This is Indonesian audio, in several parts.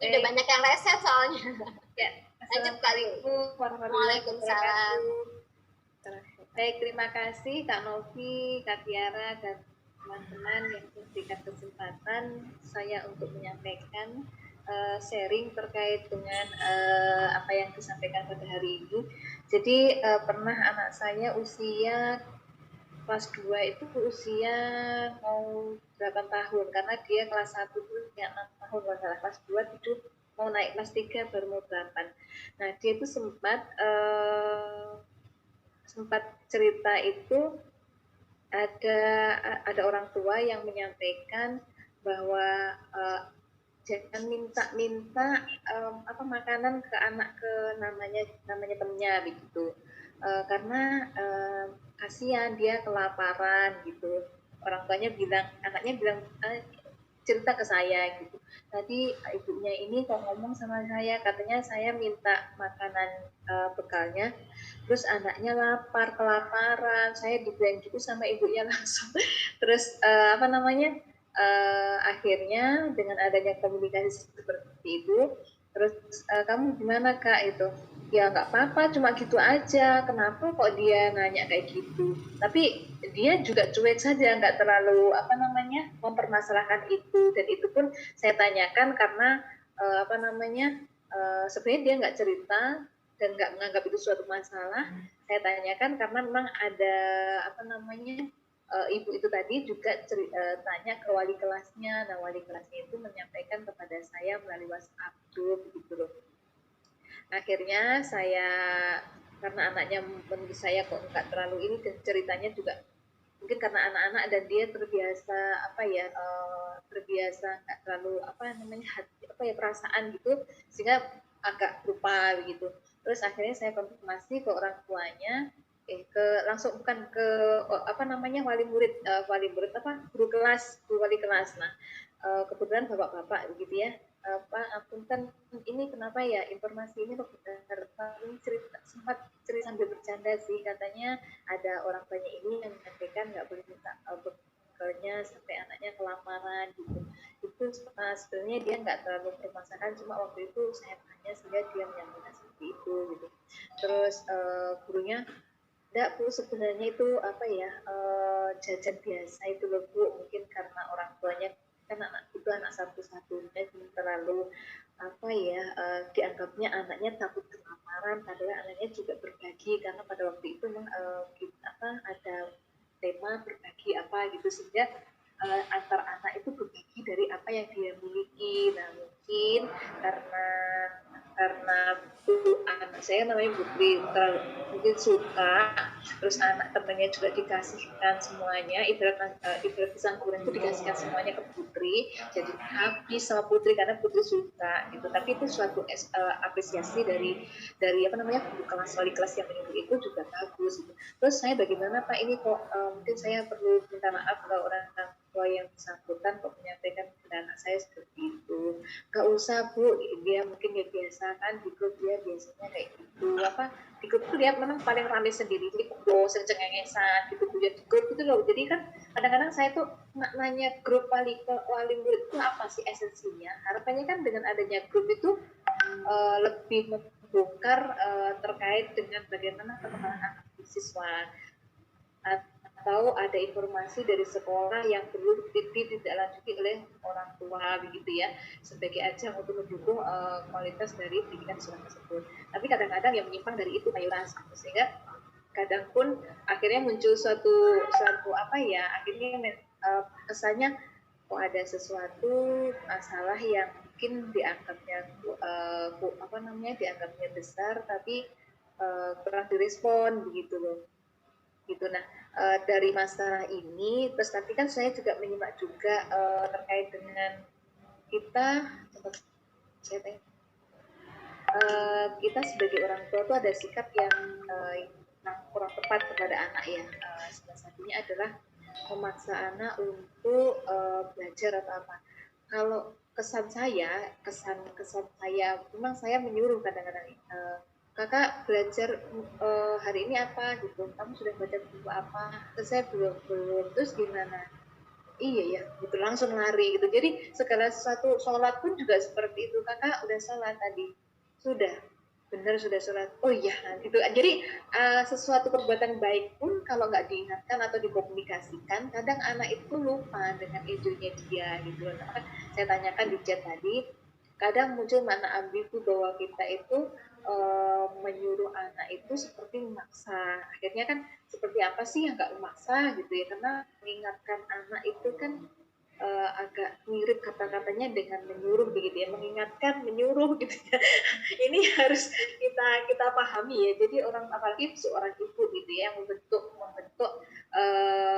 Udah banyak yang reset soalnya. Ya, Assalamualaikum warahmatullahi wabarakatuh. Baik, terima kasih Kak Novi, Kak Tiara, dan teman-teman yang memberikan kesempatan saya untuk menyampaikan sharing terkait dengan apa yang disampaikan pada hari ini. Jadi pernah anak saya usia kelas 2 itu usia mau 8 tahun, karena dia kelas 1 itu ya 6 tahun, kelas 2 itu mau naik kelas 3 baru mau 8. Nah, dia itu sempat cerita itu ada orang tua yang menyampaikan bahwa jangan minta apa makanan ke anak, ke namanya temennya begitu, karena kasihan dia kelaparan gitu. Orang tuanya bilang, anaknya bilang cerita ke saya gitu. Tadi ibunya ini kok ngomong sama saya, katanya saya minta makanan bekalnya, terus anaknya lapar, kelaparan. Saya dibilang gitu sama ibunya langsung. Terus apa namanya? Akhirnya dengan adanya komunikasi seperti itu, terus kamu gimana Kak itu? Ya nggak apa-apa, cuma gitu aja. Kenapa kok dia nanya kayak gitu? Tapi dia juga cuek saja, nggak terlalu apa namanya mempermasalahkan itu. Dan itu pun saya tanyakan karena apa namanya sebenarnya dia nggak cerita dan nggak menganggap itu suatu masalah. Saya tanyakan karena memang ada apa namanya ibu itu tadi juga tanya ke wali kelasnya. Nah, wali kelasnya itu menyampaikan kepada saya melalui WhatsApp group gitu loh. Akhirnya saya, karena anaknya menurut saya kok nggak terlalu ini, dan ceritanya juga mungkin karena anak-anak dan dia terbiasa apa ya terbiasa nggak terlalu apa namanya apa ya perasaan gitu, sehingga agak lupa begitu. Terus akhirnya saya konfirmasi ke orang tuanya, langsung bukan ke apa namanya wali murid apa guru wali kelas. Nah kebetulan bapak-bapak begitu ya, Pak apunten ini kenapa ya informasi ini kok benar, ini sempat cerita sambil bercanda sih, katanya ada orang tuanya ini yang menyampaikan nggak boleh minta bekalnya sampai anaknya kelaparan gitu. Itu sebenarnya dia nggak terlalu permasalahan, cuma waktu itu saya tanya sehingga dia menyampaikan seperti itu gitu. Terus gurunya, enggak Bu, sebenarnya itu apa ya jajan biasa itu loh Bu, mungkin karena orang tuanya kan anak itu anak satu-satunya, terlalu apa ya dianggapnya anaknya takut kelaparan, padahal anaknya juga berbagi, karena pada waktu itu memang apa ada tema berbagi apa gitu, sehingga antar anak itu berbagi dari apa yang dia miliki. Nah mungkin karena anak saya namanya Putri mungkin suka, terus anak temannya juga dikasihkan semuanya, ibarat pisang goreng itu dikasihkan semuanya ke Putri, jadi habis sama Putri karena Putri suka gitu. Tapi itu suatu apresiasi dari apa namanya guru kelas, wali kelas yang menyuruh itu juga bagus gitu. Terus saya bagaimana Pak, ini kok mungkin saya perlu minta maaf ke orang tua yang bersangkutan kok menyampaikan kepada anak saya seperti itu. Gak usah Bu, dia mungkin ya biasa kan di grup, dia biasanya kayak gitu apa, di grup itu dia memang paling ramai sendiri, jadi bosen cengengesan gitu di grup gitu loh. Jadi kan kadang-kadang saya tuh maknanya grup wali murid itu apa sih esensinya, harapannya kan dengan adanya grup itu lebih membongkar terkait dengan bagaimana perkembangan anak siswa, atau ada informasi dari sekolah yang perlu ditindaklanjuti oleh orang tua begitu ya, sebagai ajang untuk mendukung kualitas dari pendidikan siswa tersebut. Tapi kadang-kadang yang menyimpang dari itu mayoritas, sehingga kadang pun akhirnya muncul suatu apa ya, akhirnya kesannya kok ada sesuatu masalah yang mungkin dianggapnya apa namanya dianggapnya besar, tapi kurang direspon begitu loh gitu. Nah dari masalah ini, terus nanti kan saya juga menyimak juga terkait dengan kita kita sebagai orang tua tuh ada sikap yang kurang tepat kepada anak ya. Salah satunya adalah memaksa anak untuk belajar atau apa. Kalau kesan saya memang saya menyuruh kadang-kadang, kakak belajar hari ini apa gitu, kamu sudah baca buku apa? Terus saya belum. Terus gimana? Iya ya, gitu langsung lari gitu. Jadi segala sesuatu sholat pun juga seperti itu. Kakak udah sholat tadi, sudah benar sudah sholat. Oh iya, gitu. Jadi sesuatu perbuatan baik pun kalau nggak diingatkan atau dikomunikasikan, kadang anak itu lupa dengan izinnya dia gitu. Nah, saya tanyakan di chat tadi, kadang muncul makna ambigu bahwa kita itu menyuruh anak itu seperti memaksa. Akhirnya kan seperti apa sih yang nggak memaksa gitu ya, karena mengingatkan anak itu kan agak mirip kata-katanya dengan menyuruh begitu ya, mengingatkan menyuruh gitu ya. Ini harus kita pahami ya. Jadi orang apalagi seorang ibu gitu ya yang membentuk membentuk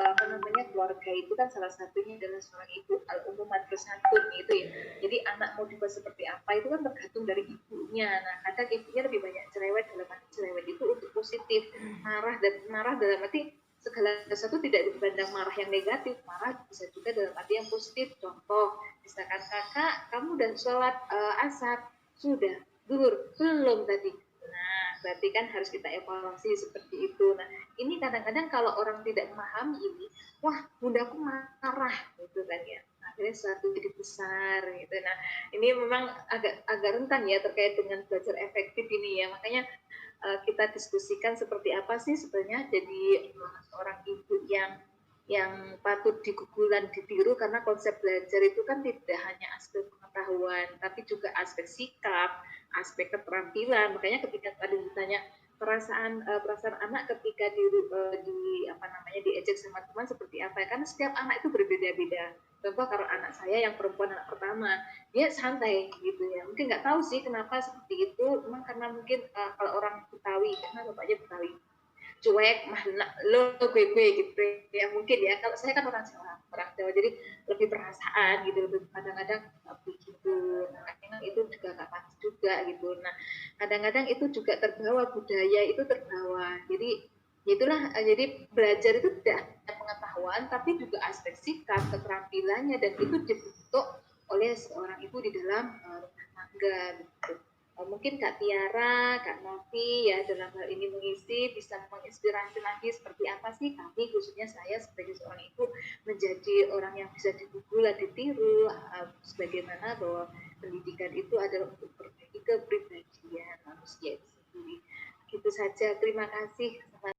apa namanya keluarga itu kan salah satunya adalah seorang ibu, al umum bersantun gitu ya. Jadi anak mau dibuat seperti apa itu kan tergantung dari ibunya. Nah kadang ibunya lebih banyak cerewet, dalam arti cerewet itu untuk positif, marah dalam arti segala sesuatu tidak dipandang marah yang negatif, marah bisa juga dalam arti yang positif. Contoh misalkan kakak kamu udah sholat asar, sudah zuhur belum tadi. Nah, berarti kan harus kita evaluasi seperti itu. Nah, ini kadang-kadang kalau orang tidak memahami ini, wah, bundaku marah gitu kan ya. Akhirnya sesuatu jadi besar gitu. Nah, ini memang agak rentan ya terkait dengan belajar efektif ini ya. Makanya kita diskusikan seperti apa sih sebenarnya jadi seorang ibu yang patut digugu dan ditiru, karena konsep belajar itu kan tidak hanya aspek pengetahuan tapi juga aspek sikap, aspek keterampilan. Makanya ketika tadi ditanya perasaan anak ketika di apa namanya diejek sama teman seperti apa ya, karena setiap anak itu berbeda-beda. Contoh kalau anak saya yang perempuan, anak pertama, dia santai gitu ya, mungkin nggak tahu sih kenapa seperti itu, memang karena mungkin kalau orang Betawi, karena bapaknya Betawi, cuek mah lo gue gitu ya, mungkin ya. Kalau saya kan orang Jawa jadi lebih perasaan gitu, lebih kadang-kadang begitu. Nah, kadang itu juga nggak pas juga gitu. Nah kadang-kadang itu juga terbawa, budaya itu terbawa. Jadi ya itulah, jadi belajar itu tidak hanya pengetahuan tapi juga aspek sikap, keterampilannya, dan itu dibentuk oleh seorang ibu di dalam rumah tangga gitu. Mungkin Kak Tiara, Kak Novi ya dalam hal ini mengisi, bisa menginspirasi lagi seperti apa sih kami, khususnya saya sebagai seorang ibu, menjadi orang yang bisa digugu dan ditiru, sebagaimana bahwa pendidikan itu adalah untuk memperbaiki kepribadian manusia itu sendiri. Gitu saja, terima kasih.